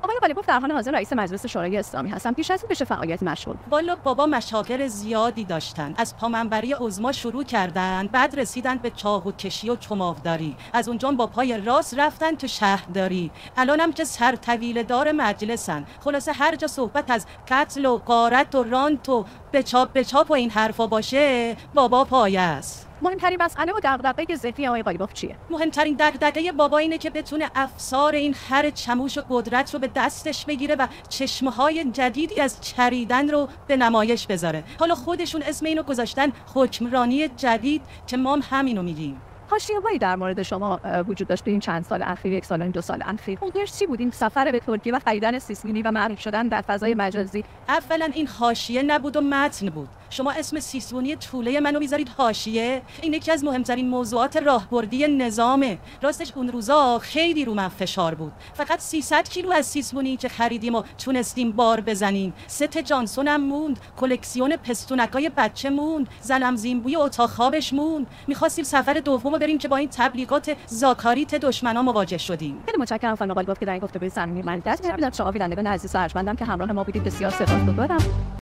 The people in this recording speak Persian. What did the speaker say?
آقای قالیباف در حال حاضر رئیس مجلس شورای اسلامی هستن. پیش از این بشه فعالیت مشغول. والا بابا مشاغل زیادی داشتن. از پامنبری عظما شروع کردن، بعد رسیدن به چاقوکشی و چماوداری. از اونجا با پای راست رفتن تو شهرداری. الانم که سرطویل دار مجلسن. خلاصه هر جا صحبت از قتل و غارت و رانت و به چاپ و این حرفا باشه، بابا پایه است. مهمترین مسئله و دغدغه ذهنی آقای قالیباف چیه؟ مهمترین دغدغه بابا اینه که بتونه افسار این خر چموش و قدرت رو به دستش بگیره و چشمه‌های جدیدی از چریدن رو به نمایش بذاره. حالا خودشون اسم اینو گذاشتن حکمرانی جدید که ما هم همینو میگیم. حاشیه‌هایی در مورد شما وجود داشته این چند سال اخیر، یک سال و دو سال اخیر. اونش چی بود؟ این سفر به ترکیه و خریدن سیسمینی و معروف شدن در فضای مجازی. اولا این حاشیه نبود و متن بود. شما اسم سیسمونی طوله منو میذارید حاشیه؟ این یکی از مهمترین موضوعات راهبردی نظامه. راستش اون روزا خیلی رو من فشار بود. فقط 300 کیلو از سیسمونی که خریدیم و تونستیم بار بزنیم. ست جانسون هم موند، کلکسیون پستونکای بچه موند، زنم زینبوی اتاق خوابش موند. می‌خواستیم سفر دومو بریم که با این تبلیغات زاکاریت دشمنا مواجه شدیم. خیلی متشکرم خانم قالیباف که در این گفتگوی صمیمی من دست گرفتید. شما بینندگان عزیز و ارجمندم که همراه ما بودید بسیار سپاسگزارم.